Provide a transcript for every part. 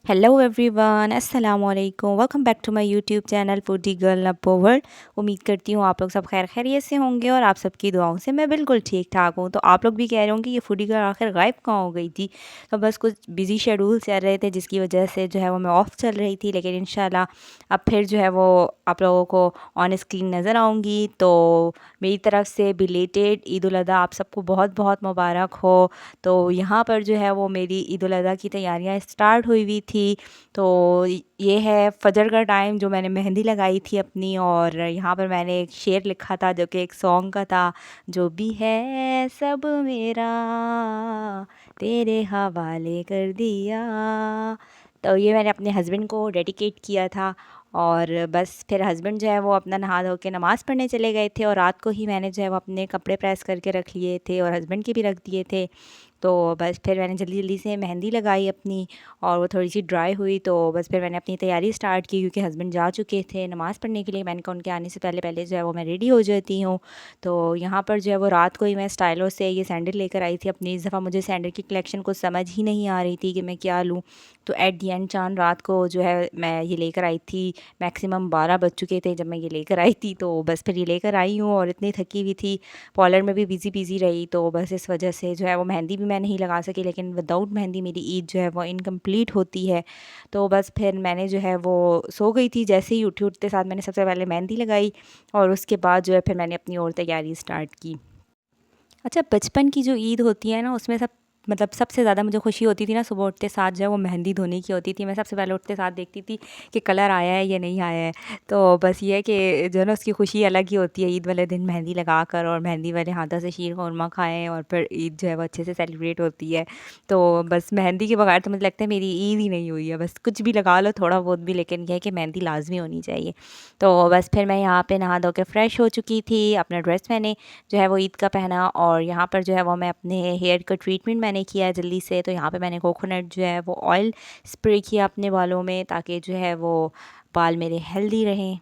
Hello everyone, अस्सलाम वालेकुम। Welcome back to my YouTube channel foodie girl Nabbo world. उम्मीद करती हूँ आप लोग सब खैर खैरियत से होंगे और आप सबकी दुआओं से मैं बिल्कुल ठीक ठाक हूँ। तो आप लोग भी कह रहे होंगे ये फूडी गर्ल आखिर गायब कहाँ हो गई थी। तो बस कुछ बिजी शेड्यूल चल रहे थे जिसकी वजह से जो है वो मैं ऑफ़ चल रही थी, लेकिन इंशाल्लाह अब फिर जो है वो आप लोगों को ऑन स्क्रीन नज़र आऊँगी। तो मेरी तरफ से बिलेटेड ईद उल अज़हा आप सबको बहुत बहुत मुबारक हो। तो यहाँ पर जो है वो मेरी ईद उल अज़हा की तैयारियाँ स्टार्ट हुई हुई थी। तो ये है फजर का टाइम जो मैंने मेहंदी लगाई थी अपनी, और यहाँ पर मैंने एक शेर लिखा था जो कि एक सॉन्ग का था, जो भी है सब मेरा तेरे हवाले कर दिया। तो ये मैंने अपने हस्बैंड को डेडिकेट किया था। और बस फिर हस्बैंड जो है वो अपना नहा धो के नमाज़ पढ़ने चले गए थे, और रात को ही मैंने जो है वो अपने कपड़े प्रेस करके रख लिए थे और हस्बैंड के भी रख दिए थे। तो बस फिर मैंने जल्दी जल्दी से मेहंदी लगाई अपनी, और वो थोड़ी सी ड्राई हुई। तो बस फिर मैंने अपनी तैयारी स्टार्ट की क्योंकि हस्बैंड जा चुके थे नमाज़ पढ़ने के लिए। मैंने कहा उनके आने से पहले पहले जो है वो मैं रेडी हो जाती हूँ। तो यहाँ पर जो है वो रात को ही मैं स्टाइलो से ये सैंडल लेकर आई थी अपनी। इस दफ़ा मुझे सैंडल की कलेक्शन कुछ समझ ही नहीं आ रही थी कि मैं क्या लूँ। तो एट दी एंड चांद रात को जो है मैं ये लेकर आई थी। मैक्सिमम 12 बज चुके थे जब मैं ये लेकर आई थी। तो बस फिर ये लेकर आई हूँ, और इतनी थकी हुई थी, पार्लर में भी बिज़ी बिज़ी रही। तो बस इस वजह से जो है वो मेहंदी भी मैं नहीं लगा सकी, लेकिन विदाउट मेहंदी मेरी ईद जो है वो इनकम्प्लीट होती है। तो बस फिर मैंने जो है वो सो गई थी। जैसे ही उठी उठते साथ मैंने सबसे पहले मेहंदी लगाई, और उसके बाद जो है फिर मैंने अपनी और तैयारी स्टार्ट की। अच्छा, बचपन की जो ईद होती है ना, उसमें मतलब सबसे ज़्यादा मुझे खुशी होती थी ना, सुबह उठते साथ जो है वो मेहंदी धोने की होती थी। मैं सबसे पहले उठते साथ देखती थी कि कलर आया है या नहीं आया है। तो बस ये है कि जो है ना उसकी खुशी अलग ही होती है ईद वाले दिन मेहंदी लगाकर, और मेहंदी वाले हाथों से शीर खुरमा खाएँ, और फिर ईद जो है वो अच्छे से सेलिब्रेट होती है। तो बस मेहंदी के बगैर तो मुझे लगता है मेरी ईद ही नहीं हुई है। बस कुछ भी लगा लो थोड़ा बहुत भी, लेकिन यह है कि मेहंदी लाजमी होनी चाहिए। तो बस फिर मैं यहाँ पे नहा धो के फ़्रेश हो चुकी थी। अपना ड्रेस मैंने जो है वो ईद का पहना, और यहाँ पर जो है वो मैं अपने हेयर का ट्रीटमेंट मैंने किया है जल्दी से। तो यहाँ पे मैंने कोकोनट जो है वो ऑयल स्प्रे किया अपने बालों में, ताकि जो है वो बाल मेरे हेल्दी रहें।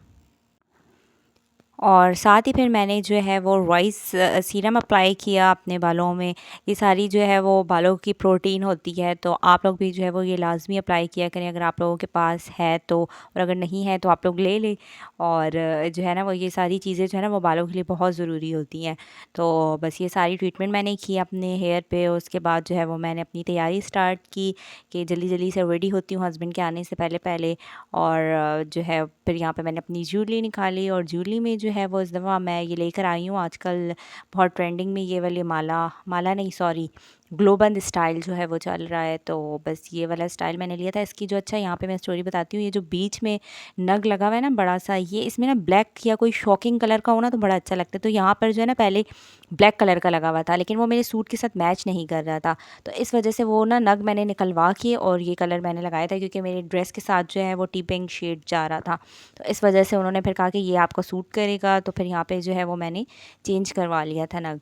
और साथ ही फिर मैंने जो है वो रॉइस सीरम अप्लाई किया अपने बालों में। ये सारी जो है वो बालों की प्रोटीन होती है, तो आप लोग भी जो है वो ये लाजमी अप्लाई किया करें अगर आप लोगों के पास है तो, और अगर नहीं है तो आप लोग ले लें। और जो है ना वो ये सारी चीज़ें जो है ना वो बालों के लिए बहुत ज़रूरी होती हैं। तो बस ये सारी ट्रीटमेंट मैंने की अपने हेयर पे। उसके बाद जो है वो मैंने अपनी तैयारी स्टार्ट की कि जल्दी जल्दी से रेडी होती हूँ हस्बैंड के आने से पहले पहले। और जो है फिर यहाँ पे मैंने अपनी ज्वेलरी निकाली, और ज्वेलरी में जो है वो इस दफ़ा मैं ये लेकर आई हूँ आजकल बहुत ट्रेंडिंग में ये वाली माला माला नहीं सॉरी ग्लोबंद स्टाइल जो है वो चल रहा है। तो बस ये वाला स्टाइल मैंने लिया था। इसकी जो अच्छा यहाँ पे मैं स्टोरी बताती हूँ, ये जो बीच में नग लगा हुआ है ना बड़ा सा, ये इसमें ना ब्लैक या कोई शॉकिंग कलर का हो ना तो बड़ा अच्छा लगता है। तो यहाँ पर जो है ना पहले ब्लैक कलर का लगा हुआ था, लेकिन वो मेरे सूट के साथ मैच नहीं कर रहा था। तो इस वजह से वो ना नग मैंने निकलवा के और ये कलर मैंने लगाया था, क्योंकि मेरे ड्रेस के साथ जो है वो टी पिंक शेड जा रहा था। तो इस वजह से उन्होंने फिर कहा कि ये आपको सूट करेगा, तो फिर यहाँ पे जो है वो मैंने चेंज करवा लिया था नग।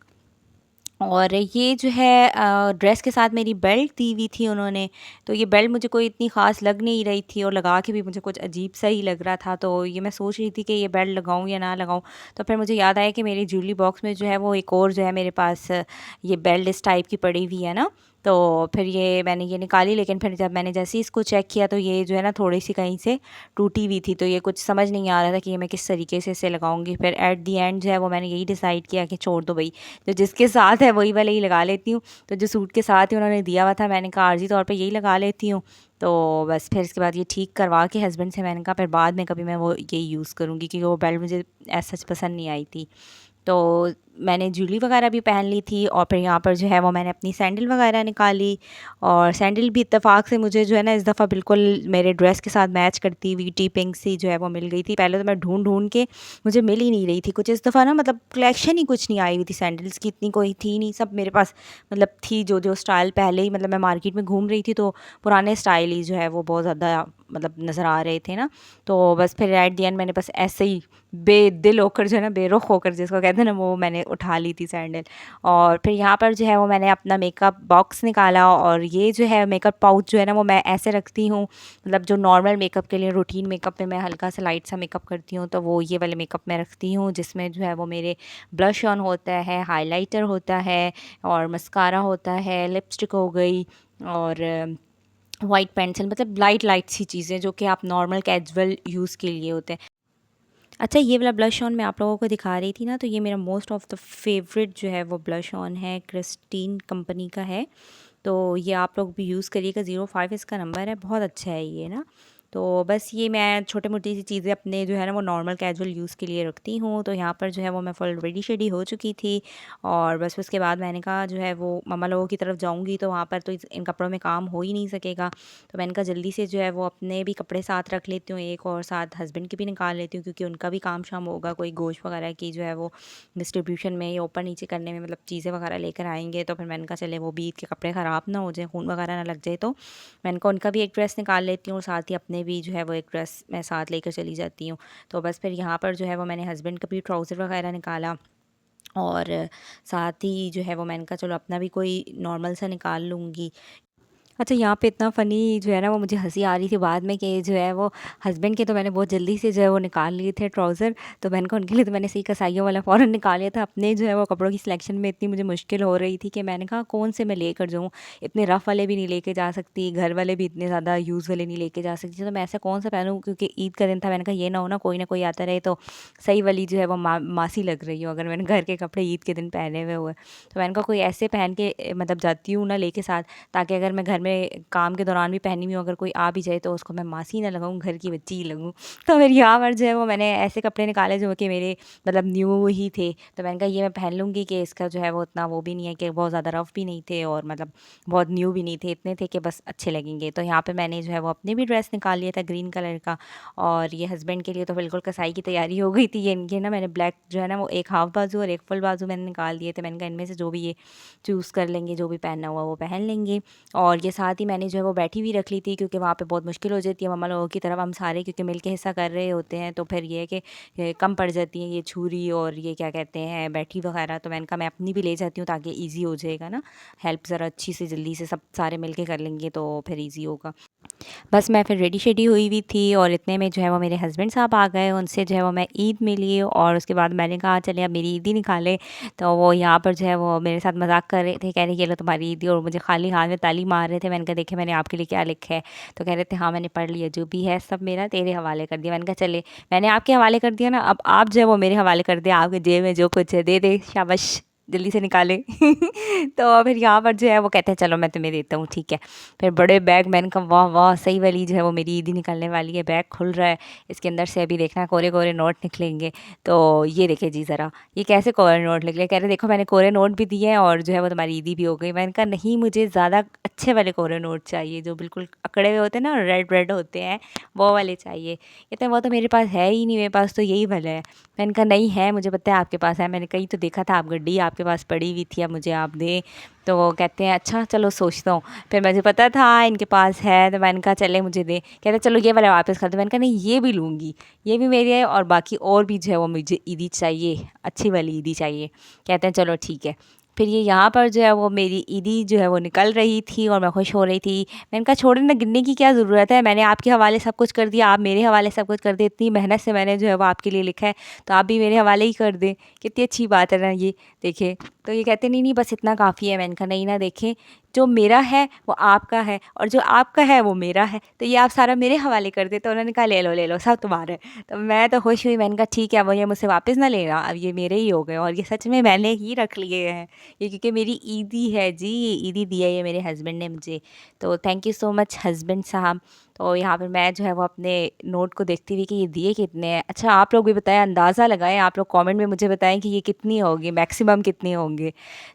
और ये जो है ड्रेस के साथ मेरी बेल्ट दी हुई थी उन्होंने। तो ये बेल्ट मुझे कोई इतनी ख़ास लग नहीं रही थी, और लगा के भी मुझे कुछ अजीब सा ही लग रहा था। तो ये मैं सोच रही थी कि ये बेल्ट लगाऊं या ना लगाऊं। तो फिर मुझे याद आया कि मेरी ज्वेलरी बॉक्स में जो है वो एक और जो है मेरे पास ये बेल्ट इस टाइप की पड़ी हुई है ना। तो फिर ये मैंने ये निकाली, लेकिन फिर जब मैंने जैसे ही इसको चेक किया तो ये जो है ना थोड़ी सी कहीं से टूटी हुई थी। तो ये कुछ समझ नहीं आ रहा था कि ये मैं किस तरीके से इसे लगाऊंगी। फिर एट दी एंड जो है वो मैंने यही डिसाइड किया कि छोड़ दो भाई, जो जिसके साथ है वही वाले ही लगा लेती हूँ। तो जो सूट के साथ ही उन्होंने दिया हुआ था, मैंने कहा आर्जी तौर पे यही लगा लेती हूँ। तो बस फिर इसके बाद ये ठीक करवा के हस्बैंड से मैंने कहा फिर बाद में कभी मैं वो यही यूज़ करूँगी, क्योंकि वो बेल्ट मुझे ऐसा सच पसंद नहीं आई थी। तो मैंने ज्वेलरी वगैरह भी पहन ली थी, और फिर यहाँ पर जो है वो मैंने अपनी सैंडल वगैरह निकाली। और सैंडल भी इत्तेफाक से मुझे जो है ना इस दफ़ा बिल्कुल मेरे ड्रेस के साथ मैच करती हुई टी पिंक सी जो है वो मिल गई थी। पहले तो मैं ढूंढ ढूंढ के मुझे मिल ही नहीं रही थी कुछ। इस दफ़ा ना मतलब कलेक्शन ही कुछ नहीं आई हुई थी सैंडल्स की, इतनी कोई थी नहीं। सब मेरे पास मतलब थी जो जो स्टाइल पहले ही, मतलब मैं मार्केट में घूम रही थी तो पुराने स्टाइल ही जो है वो बहुत ज़्यादा मतलब नज़र आ रहे थे ना। तो बस फिर एट दी एंड मैंने बस ऐसे ही बेदिल होकर जो है ना, बेरुख होकर जिसको कहते हैं ना, वो मैंने उठा ली थी सैंडल। और फिर यहाँ पर जो है वो मैंने अपना मेकअप बॉक्स निकाला, और ये जो है मेकअप पाउच जो है ना वो मैं ऐसे रखती हूँ, मतलब जो नॉर्मल मेकअप के लिए रूटीन मेकअप में मैं हल्का सा लाइट सा मेकअप करती हूँ, तो वो ये वाले मेकअप में रखती हूँ, जिसमें जो है वो मेरे ब्लश ऑन होता है, हाइलाइटर होता है, और मस्कारा होता है, लिपस्टिक हो गई, और वाइट पेंसिल, मतलब लाइट लाइट सी चीज़ें जो कि आप नॉर्मल कैजुअल यूज़ के लिए होते हैं। अच्छा, ये वाला ब्लश ऑन मैं आप लोगों को दिखा रही थी ना, तो ये मेरा मोस्ट ऑफ़ द फेवरेट जो है वो ब्लश ऑन है, क्रिस्टीन कंपनी का है। तो ये आप लोग भी यूज़ करिएगा, 05 इसका नंबर है, बहुत अच्छा है ये ना। तो बस ये मैं छोटे-मोटी सी चीज़ें अपने जो है ना वो नॉर्मल कैजुअल यूज़ के लिए रखती हूँ। तो यहाँ पर जो है वो मैं फुल रेडी-शेडी हो चुकी थी, और बस उसके बाद मैंने कहा जो है वो मम्मा लोगों की तरफ जाऊँगी तो वहाँ पर तो इन कपड़ों में काम हो ही नहीं सकेगा। तो मैंने कहा जल्दी से जो है वो अपने भी कपड़े साथ रख लेती हूँ एक, और साथ हस्बैंड के भी निकाल लेती हूँ, क्योंकि उनका भी काम शाम होगा, कोई गोश्त वगैरह की जो है वो डिस्ट्रीब्यूशन में या ऊपर नीचे करने में, मतलब चीज़ें वगैरह लेकर आएँगे। तो फिर मैंने कहा चले वो भी ईद के कपड़े ख़राब ना हो जाए, खून वगैरह ना लग जाए। तो मैंने कहा उनका भी एक ड्रेस निकाल लेती हूँ, और साथ ही अपने भी जो है वो एक ड्रेस मैं साथ लेकर चली जाती हूँ। तो बस फिर यहाँ पर जो है वो मैंने हस्बैंड का भी ट्राउज़र वगैरह निकाला, और साथ ही जो है वो मैंने कहा चलो अपना भी कोई नॉर्मल सा निकाल लूँगी। अच्छा, यहाँ पे इतना फ़नी जो है ना वो मुझे हँसी आ रही थी बाद में, कि जो है वो हस्बैंड के तो मैंने बहुत जल्दी से जो है वो निकाल लिए थे ट्राउज़र। तो मैंने कहा उनके लिए तो मैंने सही कसाइयों वाला फ़ौरन निकाल लिया था। अपने जो है वो कपड़ों की सिलेक्शन में इतनी मुझे मुश्किल हो रही थी कि मैंने कहा कौन से मैं लेकर जाऊँ। इतने रफ़ वाले भी नहीं लेके जा सकती, घर वाले भी इतने ज़्यादा यूज़ वाले नहीं लेके जा सकती। तो मैं ऐसा कौन सा पहनूँ, क्योंकि ईद का दिन था। मैंने कहा ये ना हो ना कोई ना कोई आता रहे तो सही वाली जो है वो मासी लग रही हो, अगर मैंने घर के कपड़े ईद के दिन पहने हुए। तो मैंने कहा कोई ऐसे पहन के मतलब जाती हूँ ना लेके साथ, ताकि अगर मैं घर में काम के दौरान भी पहनी हुई हूँ, अगर कोई आ भी जाए तो उसको मैं मासी ना लगाऊँ, घर की बच्ची ही लगूँ। तो फिर यहाँ पर जो है वो मैंने ऐसे कपड़े निकाले जो कि मेरे मतलब न्यू ही थे। तो मैंने कहा ये मैं पहन लूँगी, कि इसका जो है वो उतना वो भी नहीं है, कि बहुत ज़्यादा रफ़ भी नहीं थे और मतलब बहुत न्यू भी नहीं थे, इतने थे कि बस अच्छे लगेंगे। तो यहाँ पे मैंने जो है वो अपने भी ड्रेस निकाल लिया था ग्रीन कलर का, और ये हस्बैंड के लिए तो बिल्कुल कसाई की तैयारी हो गई थी। ये इनके ना मैंने ब्लैक जो है ना वो एक हाफ़ बाजू और एक फुल बाजू मैंने निकाल दिए थे। मैंने कहा इनमें से जो भी ये चूज़ कर लेंगे, जो भी पहनना हुआ वो पहन लेंगे। और ये साथ ही मैंने जो है वो बैठी भी रख ली थी, क्योंकि वहाँ पे बहुत मुश्किल हो जाती है मम्मा लोगों की तरफ, हम सारे क्योंकि मिल के हिस्सा कर रहे होते हैं, तो फिर ये है कि कम पड़ जाती हैं ये छुरी और ये क्या कहते हैं बैठी वगैरह। तो मैंने कहा मैं अपनी भी ले जाती हूँ, ताकि ईज़ी हो जाएगा ना, हेल्प ज़रा अच्छी से जल्दी से सब सारे मिल के कर लेंगे तो फिर ईज़ी होगा। बस मैं फिर रेडी-शेडी हुई हुई थी, और इतने में जो है वो मेरे हस्बैंड साहब आ गए, उनसे जो है वो मैं ईद मिली, और उसके बाद मैंने कहा चलें अब मेरी ईदी निकालें। तो वो यहाँ पर जो है वो मेरे साथ मज़ाक कर रहे थे, कह रहे ये लो तुम्हारी ईदी, और मुझे खाली हाथ में ताली मार रहे थे। मैंने कहा देखे मैंने आपके लिए क्या लिखा है? तो कह रहे थे हाँ मैंने पढ़ लिया, जो भी है सब मेरा तेरे हवाले कर दिया। मैंने कहा चले, मैंने आपके हवाले कर दिया ना, अब आप जो है वो मेरे हवाले कर दें, आपके जेब में जो कुछ है दे दे, शाबाश जल्दी से निकाले। तो फिर यहाँ पर जो है वो कहते हैं चलो मैं तुम्हें देता हूँ, ठीक है। फिर बड़े बैग, मैंने कहा वाह वाह सही वाली जो है वो मेरी ईदी निकलने वाली है। बैग खुल रहा है, इसके अंदर से अभी देखना कोरे कोरे नोट निकलेंगे। तो ये देखिए जी ज़रा, ये कैसे कोरे नोट निकले? कह रहे देखो मैंने कोरे नोट भी दिए हैं, और जो है वो तुम्हारी ईदी भी हो गई। मैंने कहा नहीं, मुझे ज़्यादा अच्छे वाले कोरे नोट चाहिए, जो बिल्कुल अकड़े हुए होते हैं ना, रेड रेड होते हैं, वो वाले चाहिए। कहते हैं वो तो मेरे पास है ही नहीं, मेरे पास तो यही वाला है। मैंने कहा नहीं है, मुझे पता है आपके पास है, मैंने कहीं तो देखा था, आप गड्डी आपके पास पड़ी हुई थी, अब मुझे आप दें। तो वो कहते हैं अच्छा चलो सोचता हूँ। फिर मुझे पता था इनके पास है, तो मैंने कहा चले मुझे दें। कहते चलो ये वाला वापस कर दो। मैंने कहा नहीं ये भी लूँगी, ये भी मेरी है, और बाकी और भी जो है वो मुझे ईदी चाहिए, अच्छी वाली ईदी चाहिए। कहते हैं चलो ठीक है। फिर ये यहाँ पर जो है वो मेरी ईदी जो है वो निकल रही थी, और मैं खुश हो रही थी। मैंने कहा छोड़े ना, गिनने की क्या ज़रूरत है, मैंने आपके हवाले सब कुछ कर दिया, आप मेरे हवाले सब कुछ कर दें। इतनी मेहनत से मैंने जो है वो आपके लिए लिखा है, तो आप भी मेरे हवाले ही कर दें। कितनी अच्छी बात है ना ये, देखिए। तो ये कहते नहीं नहीं बस इतना काफ़ी है। मैंने कहा नहीं ना, देखें जो मेरा है वो आपका है, और जो आपका है वो मेरा है, तो ये आप सारा मेरे हवाले कर दे। तो उन्होंने कहा ले लो सब तुम्हारा है। तो मैं तो खुश हुई, मैंने कहा ठीक है, अब ये मुझसे वापस ना लेना, अब ये मेरे ही हो गए, और ये सच में मैंने ही रख लिए हैं ये, क्योंकि मेरी ईदी है जी, ये ईदी दिया है ये मेरे हस्बैंड ने मुझे। तो thank you so much husband साहब। तो यहाँ पर मैं जो है वो अपने नोट को देखती हुई कि ये दिए कितने हैं। अच्छा आप लोग भी बताएं, अंदाज़ा लगाएं, आप लोग कमेंट में मुझे बताएं कि ये कितनी होगी, मैक्सिमम कितनी होंगे।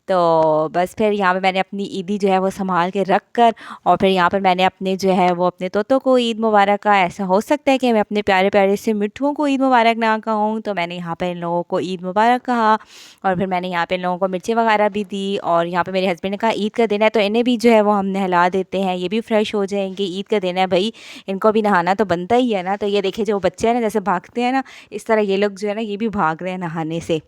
तो बस फिर यहाँ पे मैंने अपनी ईदी जो है वो संभाल के रख कर, और फिर यहाँ पर मैंने अपने जो है वो अपने तोतों को ईद मुबारक कहा। ऐसा हो सकता है कि मैं अपने प्यारे प्यारे से मिट्ठुओं को ईद मुबारक ना कहूँ, तो मैंने यहाँ पर इन लोगों को ईद मुबारक कहा, और फिर मैंने यहाँ पे इन लोगों को मिर्ची वगैरह भी दी। और यहाँ पे मेरे हस्बैंड ने कहा ईद का दिन है तो इन्हें भी जो है वो हम नहला देते हैं, ये भी फ्रेश हो जाएंगे, ईद का दिन है भाई, इनको भी नहाना तो बनता ही है ना। तो ये देखिए जो बच्चे हैं ना जैसे भागते हैं ना, इस तरह ये लोग जो है ना ये भी भाग रहे हैं नहाने से।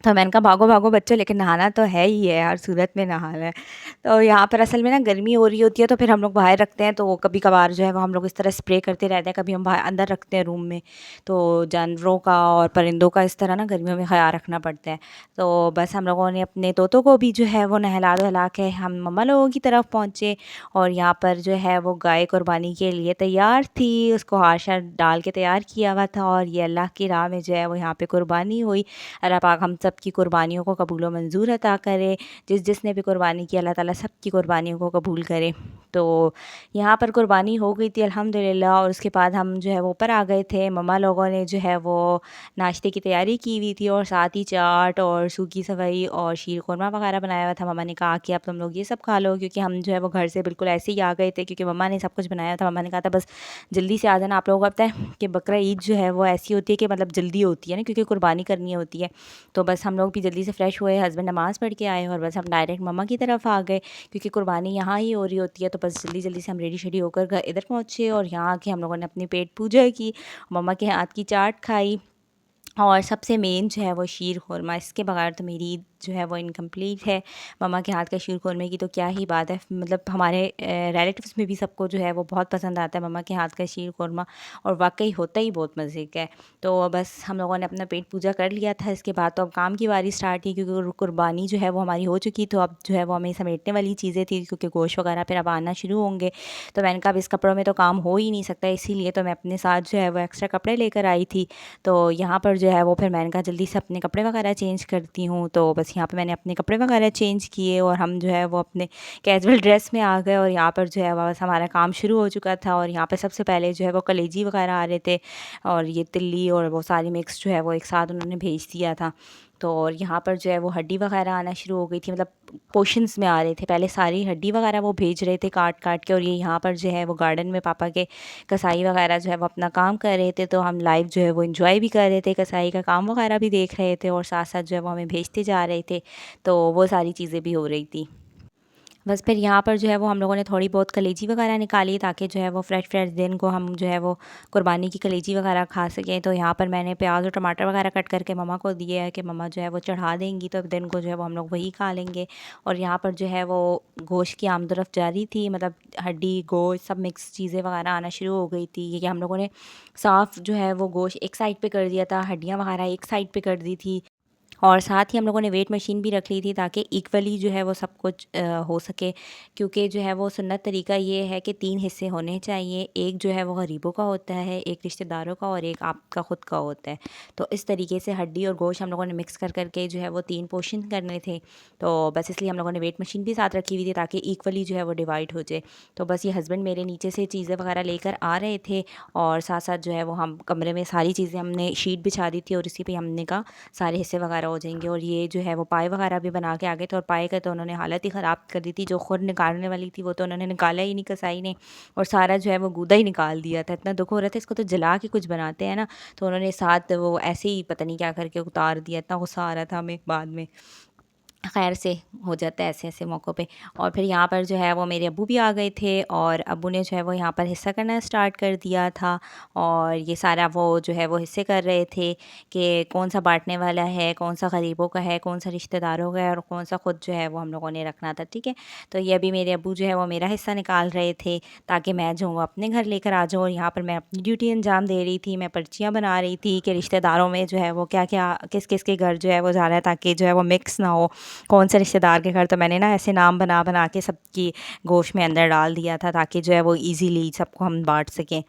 तो मैंने कहा भागो भागो बच्चों, लेकिन नहाना तो है ही है, हर सूरत में नहाना है। तो यहाँ पर असल में ना गर्मी हो रही होती है, तो फिर हम लोग बाहर रखते हैं, तो कभी कभार जो है वो हम लोग इस तरह स्प्रे करते रहते हैं, कभी हम बाहर अंदर रखते हैं रूम में। तो जानवरों का और परिंदों का इस तरह ना गर्मियों में ख्याल रखना पड़ता है। तो बस हम लोगों ने अपने तोतों को भी जो है वो नहला धुला के हम मम्मा लोगों की तरफ पहुँचे। और यहाँ पर जो है वो गाय कुर्बानी के लिए तैयार थी, उसको हाशा डाल के तैयार किया हुआ था, और ये अल्लाह की राह में जो है वो यहाँ पे कुर्बानी हुई। अल्लाह पाक हम सब की कुर्बानियों को कबूल व मंज़ूर अता करे। जिसने भी कुर्बानी की, अल्लाह ताला सब की कुर्बानियों को कबूल करे। तो यहाँ पर कुर्बानी हो गई थी अल्हम्दुलिल्लाह, और उसके बाद हम जो है वो ऊपर आ गए थे। मम्मा लोगों ने जो है वो नाश्ते की तैयारी की हुई थी, और साथ ही चाट और सूखी सवई और शीर खुरमा वगैरह बनाया हुआ था। मम्मा ने कहा कि अब तुम लोग ये सब खा लो, क्योंकि हम जो है वो घर से बिल्कुल ऐसे ही आ गए थे, क्योंकि मम्मा ने सब कुछ बनाया था। मम्मा ने कहा था बस जल्दी से आ जाना। आप लोगों को पता है कि बकरा ईद जो है वो ऐसी होती है कि मतलब जल्दी होती है ना, क्योंकि कुर्बानी करनी होती है। तो बस हम लोग भी जल्दी से फ्रेश हुए, हस्बैंड नमाज़ पढ़ के आए, और बस हम डायरेक्ट मम्मा की तरफ आ गए, क्योंकि कुर्बानी यहाँ ही हो रही होती है। तो बस जल्दी जल्दी से हम रेडी शेडी होकर इधर पहुँचे, और यहाँ आके हम लोगों ने अपनी पेट पूजा की, मम्मा के हाथ की चाट खाई, और सबसे मेन जो है वो शीर खुरमा। इसके बगैर तो मेरी ईद जो है वो इनकम्प्लीट है। मम्मा के हाथ का शीर खुरमे की तो क्या ही बात है, मतलब हमारे रिलेटिव्स में भी सबको जो है वो बहुत पसंद आता है मम्मा के हाथ का शीर खुरमा, और वाकई होता ही बहुत मज़े का है। तो बस हम लोगों ने अपना पेट पूजा कर लिया था। इसके बाद तो अब काम की बारी स्टार्ट थी, क्योंकि कुर्बानी जो है वो हमारी हो चुकी, तो अब जो है वो हमें समेटने वाली चीज़ें थी, क्योंकि गोश्त वगैरह फिर अब आना शुरू होंगे। तो मैंने कहा अब इस कपड़ों में तो काम हो ही नहीं सकता, इसीलिए तो मैं अपने साथ जो है वो एक्स्ट्रा कपड़े लेकर आई थी। तो यहाँ पर जो है वो फिर मैंने कहा जल्दी से अपने कपड़े वगैरह चेंज करती हूँ। तो बस यहाँ पे मैंने अपने कपड़े वगैरह चेंज किए, और हम जो है वो अपने कैजुअल ड्रेस में आ गए, और यहाँ पर जो है बस हमारा काम शुरू हो चुका था। और यहाँ पे सबसे पहले जो है वो कलेजी वगैरह आ रहे थे, और ये तिल्ली और वो सारी मिक्स जो है वो एक साथ उन्होंने भेज दिया था। तो और यहाँ पर जो है वो हड्डी वगैरह आना शुरू हो गई थी, मतलब पोर्शंस में आ रहे थे। पहले सारी हड्डी वगैरह वो भेज रहे थे काट काट के, और ये यहाँ पर जो है वो गार्डन में पापा के कसाई वगैरह जो है वो अपना काम कर रहे थे। तो हम लाइव जो है वो एंजॉय भी कर रहे थे, कसाई का काम वगैरह भी देख रहे थे, और साथ साथ जो है वो हमें भेजते जा रहे थे। तो वो सारी चीज़ें भी हो रही थी। बस फिर यहाँ पर जो है वो हम लोगों ने थोड़ी बहुत कलेजी वगैरह निकाली, ताकि जो है वो फ्रेश फ्रेश दिन को हम जो है वो कुर्बानी की कलेजी वगैरह खा सकें। तो यहाँ पर मैंने प्याज और टमाटर वगैरह कट करके मम्मा को दिए है, कि मम्मा जो है वो चढ़ा देंगी, तो दिन को जो है वो हम लोग वही खा लेंगे। और यहाँ पर जो है वो गोश्त की आमदरफ़ जारी थी, मतलब हड्डी गोश्त सब मिक्स चीज़ें वगैरह आना शुरू हो गई थी, कि हम लोगों ने साफ़ जो है वो गोश्त एक साइड पे कर दिया था, हड्डियाँ वगैरह एक साइड पे कर दी थी। और साथ ही हम लोगों ने वेट मशीन भी रख ली थी, ताकि इक्वली जो है वो सब कुछ हो सके। क्योंकि जो है वो सुन्नत तरीका ये है कि 3 हिस्से होने चाहिए, एक जो है वो गरीबों का होता है, एक रिश्तेदारों का, और एक आपका ख़ुद का होता है। तो इस तरीके से हड्डी और गोश्त हम लोगों ने मिक्स कर करके जो है वो 3 पोर्शन करने थे। तो बस इसलिए हम लोगों ने वेट मशीन भी साथ रखी हुई थी, ताकि इक्वली जो है वो डिवाइड हो जाए। तो बस ये हस्बैंड मेरे नीचे से चीज़ें वगैरह लेकर आ रहे थे, और साथ साथ जो है वो हम कमरे में सारी चीज़ें हमने शीट बिछा दी थी, और इसी पे हमने कहा सारे हिस्से वगैरह हो जाएंगे। और ये जो है वो पाए वगैरह भी बना के आ गए थे, और पाए का तो उन्होंने हालत ही ख़राब कर दी थी। जो खुद निकालने वाली थी वो तो उन्होंने निकाला ही नहीं, कसाई ने, और सारा जो है वो गूदा ही निकाल दिया था। इतना दुख हो रहा था, इसको तो जला के कुछ बनाते हैं ना, तो उन्होंने साथ वो ऐसे ही पता नहीं क्या करके उतार दिया। इतना गुस्सा आ रहा था हमें बाद में। खैर से हो जाता है ऐसे ऐसे मौक़ों पे। और फिर यहाँ पर जो है वो मेरे अब्बू भी आ गए थे, और अब्बू ने जो है वो यहाँ पर हिस्सा करना स्टार्ट कर दिया था। और ये सारा वो जो है वो हिस्से कर रहे थे, कि कौन सा बांटने वाला है, कौन सा गरीबों का है, कौन सा रिश्तेदारों का है, और कौन सा खुद जो है वो हम लोगों ने रखना था। ठीक है, तो ये अभी मेरे अब्बू जो है वो मेरा हिस्सा निकाल रहे थे, ताकि मैं जो हूँ अपने घर लेकर आ जाऊँ। और यहाँ पर मैं अपनी ड्यूटी अंजाम दे रही थी, मैं पर्चियाँ बना रही थी कि रिश्तेदारों में जो है वो क्या क्या किस किस के घर जो है वो जा रहा है, ताकि जो है वो मिक्स ना हो कौन से रिश्तेदार के घर। तो मैंने ना ऐसे नाम बना बना के सबकी गोश्त में अंदर डाल दिया था, ताकि जो है वो ईज़िली सबको हम बाँट सकें।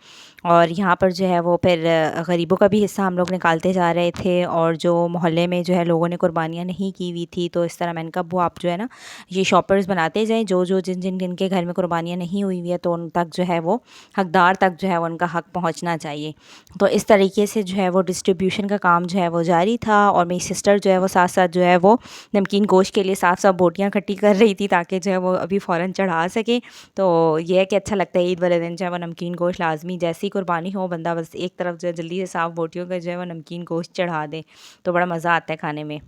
और यहाँ पर जो है वो फिर गरीबों का भी हिस्सा हम लोग निकालते जा रहे थे, और जो मोहल्ले में जो है लोगों ने कुर्बानियाँ नहीं की हुई थी, तो इस तरह मैंने कहा वो आप जो है ना ये शॉपर्स बनाते जाएँ, जो जो जिन जिन जिनके घर में कुर्बानियाँ नहीं हुई हुई है, तो उन तक जो है वो हकदार तक जो है वो उनका हक़ पहुँचना चाहिए। तो इस तरीके से जो है वो डिस्ट्रीब्यूशन का काम जो है वो जारी था। और मेरी सिस्टर जो है वो साथ साथ जो है वो नमकीन गोश्त के लिए साफ साफ बोटियाँ इकट्ठी कर रही थी, ताकि जो है वो अभी फ़ौरन चढ़ा सके। तो ये है कि अच्छा लगता है ईद वाले दिन जो है वो नमकीन गोश्त लाजमी, जैसी कुर्बानी हो बंदा बस एक तरफ जो है जल्दी से साफ बोटियों का जो है वो नमकीन गोश्त चढ़ा दे, तो बड़ा मज़ा आता है खाने में।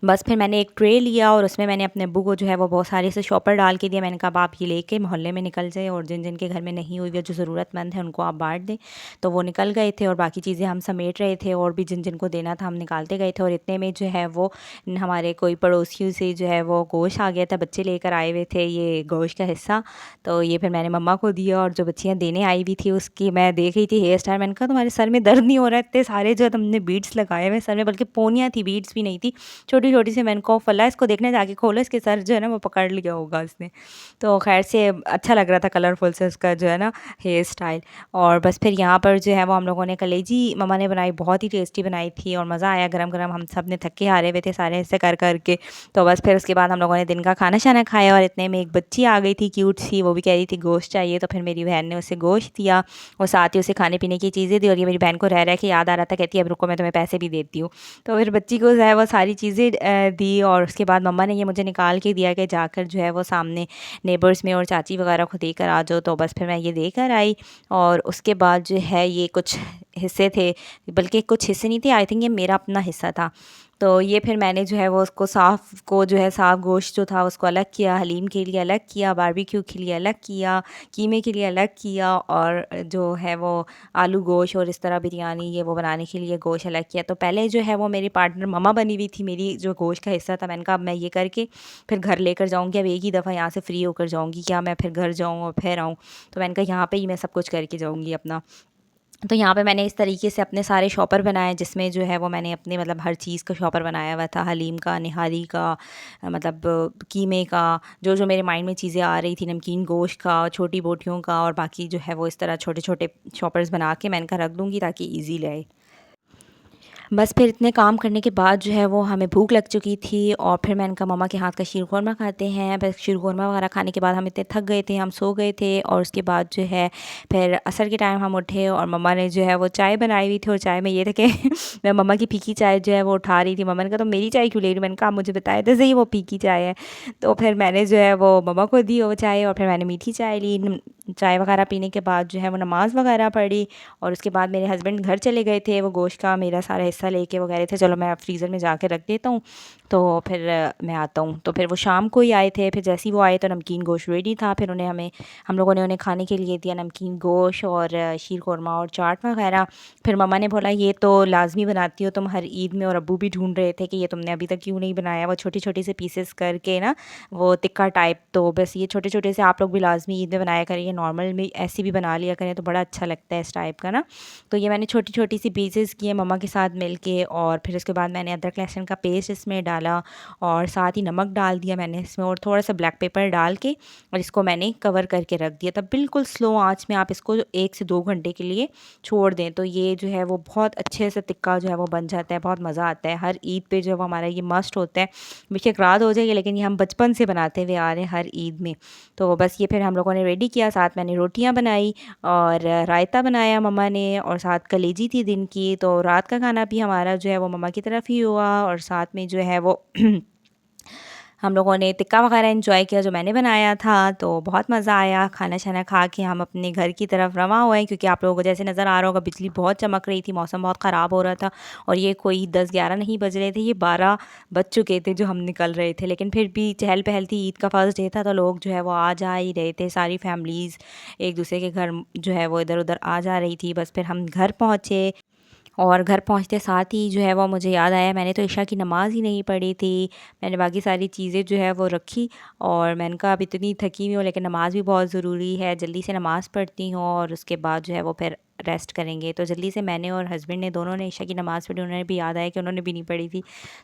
बस फिर मैंने एक ट्रे लिया और उसमें मैंने अपने अब्बू को जो है वो बहुत सारे से शॉपर डाल के दिया। मैंने कहा अब आप ये लेके मोहल्ले में निकल जाए और जिन जिन के घर में नहीं हुई है, जो ज़रूरतमंद है, उनको आप बांट दें। तो वो निकल गए थे और बाकी चीज़ें हम समेट रहे थे और भी जिन जिन को देना था हम निकालते गए थे। और इतने में जो है वो हमारे कोई पड़ोसियों से जो है वो गोश्त आ गया था, बच्चे लेकर आए हुए थे ये गोश्त का हिस्सा। तो ये फिर मैंने मम्मा को दिया और जो बच्चियाँ देने आई हुई थी उसकी मैं देख रही थी हेयर स्टाइल। मैंने कहा तुम्हारे सर में दर्द नहीं हो रहा है? इतने सारे जो तुमने बीड्स लगाए हुए सर में, बल्कि पोनियाँ थी, बीड्स भी नहीं थी, छोटी छोटी सी। मैंने कहा फला इसको देखने जाके खोलो, इसके सर जो है ना वो पकड़ लिया होगा इसने। तो खैर से अच्छा लग रहा था कलरफुल से उसका जो है ना हेयर स्टाइल। और बस फिर यहाँ पर जो है वो हम लोगों ने कलेजी मम्मा ने बनाई, बहुत ही टेस्टी बनाई थी और मज़ा आया। गरम गरम हम सब ने थके हारे हुए थे सारे ऐसे कर कर के। तो बस फिर उसके बाद हम लोगों ने दिन का खाना शाना खाया और इतने में एक बच्ची आ गई थी क्यूट सी, वो भी कह रही थी गोश्त चाहिए। तो फिर मेरी बहन ने उसे गोश्त दिया और साथ ही उसे खाने पीने की चीज़ें दी। और ये मेरी बहन को रह रहा के याद आ रहा था, कहती है अब रुको मैं तुम्हें पैसे भी देती हूँ। तो फिर बच्ची को जो है वो सारी चीज़ें दी और उसके बाद मम्मा ने ये मुझे निकाल के दिया कि जाकर जो है वो सामने नेबर्स में और चाची वगैरह को देकर आ जाओ। तो बस फिर मैं ये देकर आई और उसके बाद जो है ये कुछ हिस्से थे, बल्कि कुछ हिस्से नहीं थे, आई थिंक ये मेरा अपना हिस्सा था। तो ये फिर मैंने जो है वो उसको साफ़ गोश्त जो था उसको अलग किया, हलीम के लिए अलग किया, बारबेक्यू के लिए अलग किया, कीमे के लिए अलग किया और जो है वो आलू गोश्त और इस तरह बिरयानी ये वो बनाने के लिए गोश्त अलग किया। तो पहले जो है वो मेरी पार्टनर मम्मा बनी हुई थी, मेरी जो गोश्त का हिस्सा था। मैंने कहा अब मैं ये करके फिर घर लेकर जाऊँगी, अब एक ही दफ़ा यहाँ से फ्री होकर जाऊँगी, क्या मैं फिर घर जाऊँ और फिर आऊँ। तो मैंने कहा यहाँ पे ही मैं सब कुछ करके जाऊँगी अपना। तो यहाँ पे मैंने इस तरीके से अपने सारे शॉपर बनाए, जिसमें जो है वो मैंने अपने मतलब हर चीज़ का शॉपर बनाया हुआ था, हलीम का, निहारी का, मतलब कीमे का, जो जो मेरे माइंड में चीज़ें आ रही थी, नमकीन गोश्त का, छोटी बोटियों का, और बाकी जो है वो इस तरह छोटे छोटे शॉपर्स बना के मैंने कहा रख दूँगी ताकि ईजी रहे। बस फिर इतने काम करने के बाद जो है वो हमें भूख लग चुकी थी और फिर मैंने कहा मम्मा के हाथ का शीरखुरमा खाते हैं। बस शीरखुरमा वगैरह खाने के बाद हम इतने थक गए थे, हम सो गए थे। और उसके बाद जो है फिर असर के टाइम हम उठे और मम्मा ने जो है वो चाय बनाई हुई थी और चाय में ये था कि मैं मम्मा की फीकी चाय जो है वो उठा रही थी। मम्मा ने कहा तो मेरी चाय क्यों ले रही? मैंने कहा मुझे बताया तो सही वो फीकी चाय है। तो फिर मैंने जो है वो मम्मा को दी वो चाय और फिर मैंने मीठी चाय ली। चाय वगैरह पीने के बाद जो है वो नमाज़ वगैरह पढ़ी और उसके बाद मेरे हस्बैंड घर चले गए थे, वो गोश्त का मेरा सारा हिस्सा लेके वो कह रहे थे चलो मैं फ्रीज़र में जाके रख देता हूँ, तो फिर मैं आता हूँ। तो फिर वो शाम को ही आए थे। फिर जैसे ही वो आए तो नमकीन गोश्त रेडी था। फिर हम लोगों ने उन्हें खाने के लिए दिया नमकीन गोश्त और शीर खुरमा और चाट वगैरह। फिर मम्मा ने बोला ये तो लाज़मी बनाती हो तुम हर ईद में, और अब्बू भी ढूंढ रहे थे कि ये तुमने अभी तक क्यों नहीं बनाया, वो छोटी छोटी से पीसेस करके ना, वो टिक्का टाइप। तो बस ये छोटे छोटे से आप लोग भी लाज़मी ईद में बनाया करिए, नॉर्मल में ऐसे भी बना लिया करें तो बड़ा अच्छा लगता है इस टाइप का ना। तो ये मैंने छोटी छोटी सी पीसेस किए मम्मा के साथ मिल के। और फिर उसके बाद मैंने अदरक लहसुन का पेस्ट इसमें डाला और साथ ही नमक डाल दिया मैंने इसमें और थोड़ा सा ब्लैक पेपर डाल के, और इसको मैंने कवर करके रख दिया। तब बिल्कुल स्लो आंच में आप इसको 1 से 2 घंटे के लिए छोड़ दें तो ये जो है वो बहुत अच्छे से टिक्का जो है वो बन जाता है, बहुत मज़ा आता है। हर ईद पे जो है वो हमारा ये मस्ट होता है। बेशक रात हो जाएगी लेकिन ये हम बचपन से बनाते हुए आ रहे हैं हर ईद में। तो बस ये फिर हम लोगों ने रेडी किया, साथ मैंने रोटियां बनाई और रायता बनाया मम्मा ने, और साथ कलेजी थी दिन की। तो रात का खाना भी हमारा जो है वो मम्मा की तरफ ही हुआ और साथ में जो है वो हम लोगों ने टिक्का वगैरह एंजॉय किया जो मैंने बनाया था। तो बहुत मज़ा आया, खाना शाना खा के हम अपने घर की तरफ रवां हुए, क्योंकि आप लोगों को जैसे नज़र आ रहा होगा बिजली बहुत चमक रही थी, मौसम बहुत ख़राब हो रहा था और ये कोई 10-11 नहीं बज रहे थे, ये 12 बज चुके थे जो हम निकल रहे थे। लेकिन फिर भी चहल पहल थी, ईद का फर्स्ट डे था तो लोग जो है वो आ जा ही रहे थे, सारी फैमिलीज़ एक दूसरे के घर जो है वो इधर उधर आ जा रही थी। बस फिर हम घर पहुँचे और घर पहुँचते साथ ही जो है वो मुझे याद आया मैंने तो इशा की नमाज़ ही नहीं पढ़ी थी। मैंने बाकी सारी चीज़ें जो है वो रखी और मैंने कहा अब इतनी थकी हुई हूँ लेकिन नमाज़ भी बहुत ज़रूरी है, जल्दी से नमाज़ पढ़ती हूँ और उसके बाद जो है वो फिर रेस्ट करेंगे। तो जल्दी से मैंने और हस्बैंड ने दोनों ने इशा की नमाज़ पढ़ी, उन्होंने भी याद आया कि उन्होंने भी नहीं पढ़ी थी।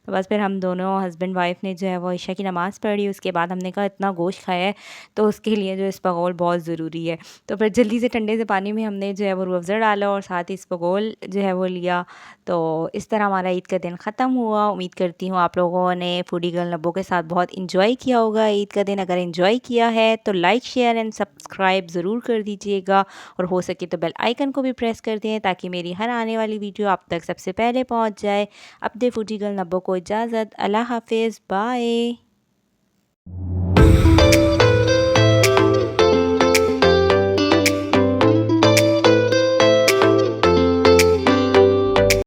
तो बस फिर हम दोनों हस्बैंड वाइफ़ ने जो है वो इशा की नमाज़ पढ़ी। उसके बाद हमने कहा इतना गोश्त खाया है तो उसके लिए जो इसबगोल बहुत ज़रूरी है। तो फिर जल्दी से ठंडे से पानी में हमने जो है वो रूह अफ़ज़ा डाला और साथ ही इसबगोल जो है वो लिया। तो इस तरह हमारा ईद का दिन ख़त्म हुआ। उम्मीद करती हूँ आप लोगों ने फूडी गर्ल नब्बो के साथ बहुत इंजॉय किया होगा ईद का दिन। अगर इंजॉय किया है तो लाइक शेयर एंड सब्सक्राइब ज़रूर कर दीजिएगा और हो सके तो बेल आइकन को भी प्रेस कर दें ताकि मेरी हर आने वाली वीडियो आप तक सबसे पहले पहुँच जाए। अब दे फूडी गर्ल नब्बो को इजाज़त। अल्लाह हाफिज़, बाय।